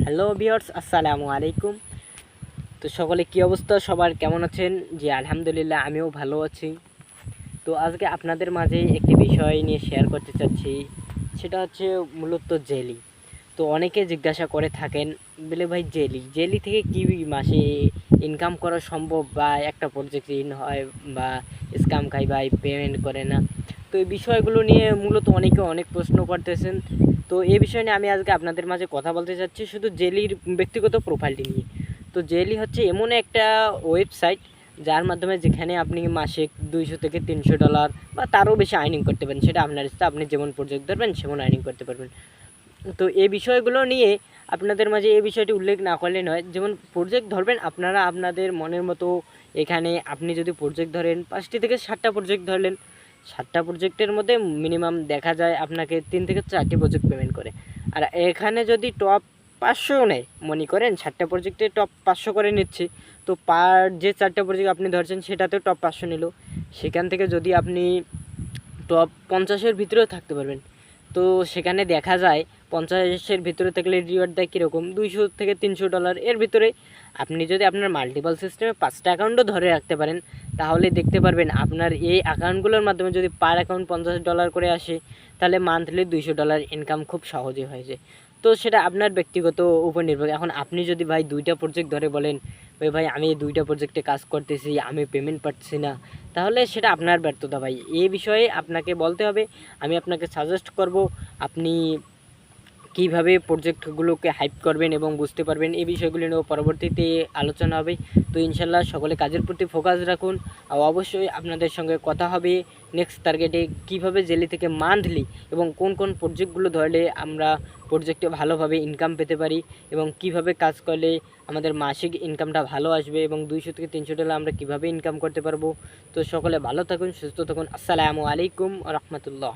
Hello viewers, আসসালামু আলাইকুম। তো সকলে কি অবস্থা, সবার কেমন আছেন? জি আলহামদুলিল্লাহ, আমিও ভালো আছি। তো আজকে আপনাদের মাঝে একটি বিষয় নিয়ে শেয়ার করতে চাচ্ছি, সেটা হচ্ছে মূলত জেলি। তো অনেকে জিজ্ঞাসা করে থাকেন, বলে ভাই জেলি জেলি থেকে কি মাসে ইনকাম করা সম্ভব, বা একটা প্রজেক্ট ঋণ হয় বা স্ক্যাম খাই ভাই পেমেন্ট করে না। তো এই বিষয়গুলো নিয়ে মূলত অনেকে অনেক প্রশ্ন করতেছেন। তো এই বিষয় নিয়ে আমি আজকে আপনাদের মাঝে কথা বলতে চাচ্ছি, শুধু জেলির ব্যক্তিগত প্রোফাইলটি নিয়ে। তো জেলি হচ্ছে এমন একটা ওয়েবসাইট যার মাধ্যমে যেখানে আপনি মাসে 200 থেকে $300 বা তারও বেশি আর্নিং করতে পারেন। সেটা আপনার ইচ্ছা, আপনি যেমন প্রজেক্ট ধরবেন সেমন আর্নিং করতে পারবেন। তো এই বিষয়গুলো নিয়ে আপনাদের মাঝে এই বিষয়টি উল্লেখ না করলে নয়। যেমন প্রজেক্ট ধরবেন আপনারা আপনাদের মনের মতো। এখানে আপনি যদি প্রজেক্ট ধরেন 5টি থেকে 7টা প্রজেক্ট ধরলেন, 7টা প্রজেক্টের মধ্যে মিনিমাম দেখা যায় আপনাকে 3 থেকে 4টি প্রজেক্ট পেমেন্ট করে। আর এখানে যদি টপ 500 নেয়, মনে করেন 7টা প্রজেক্টে টপ 500 করে নিচ্ছি, তো পার যে 4টা প্রজেক্ট আপনি ধরছেন সেটাতেও টপ 500 নিল। সেখান থেকে যদি আপনি টপ 50-এর ভিতরেও থাকতে পারবেন। তো সেখানে দেখা যায় 50-এর ভিতরে থাকলে রিওয়ার্ড দেয় কীরকম, $200 থেকে $300 এর ভিতরে। আপনি যদি আপনার মাল্টিপল সিস্টেমে 5টা অ্যাকাউন্টও ধরে রাখতে পারেন, তাহলে দেখতে পারবেন আপনার এই অ্যাকাউন্টগুলোর মাধ্যমে যদি পার অ্যাকাউন্ট $50 করে আসে, তাহলে মান্থলি $200 ইনকাম খুব সহজে হয়ে যায়। তো সেটা আপনার ব্যক্তিগত উপর নির্ভর। এখন আপনি যদি ভাই 2টা প্রজেক্ট ধরে বলেন, ওই ভাই আমি 2টা প্রজেক্টে কাজ করতেছি, আমি পেমেন্ট পাচ্ছি না, তাহলে সেটা আপনার ব্যর্থতা ভাই। এই বিষয়ে আপনাকে বলতে হবে। আমি আপনাকে সাজেস্ট করব, আপনি কীভাবে প্রজেক্টগুলোকে হাইপ করবেন এবং বুঝতে পারবেন, এই বিষয়গুলি নিয়েও পরবর্তীতে আলোচনা হবে। তো ইনশাল্লাহ সকলে কাজের প্রতি ফোকাস রাখুন। আর অবশ্যই আপনাদের সঙ্গে কথা হবে নেক্সট টার্গেটে, কীভাবে জেলি থেকে মান্থলি এবং কোন কোন প্রজেক্টগুলো ধরলে আমরা প্রজেক্টে ভালোভাবে ইনকাম পেতে পারি, এবং কিভাবে কাজ করলে আমাদের মাসিক ইনকামটা ভালো আসবে, এবং $200 থেকে $300 আমরা কীভাবে ইনকাম করতে পারবো। তো সকলে ভালো থাকুন, সুস্থ থাকুন। আসসালামু আলাইকুম রহমতুল্লাহ।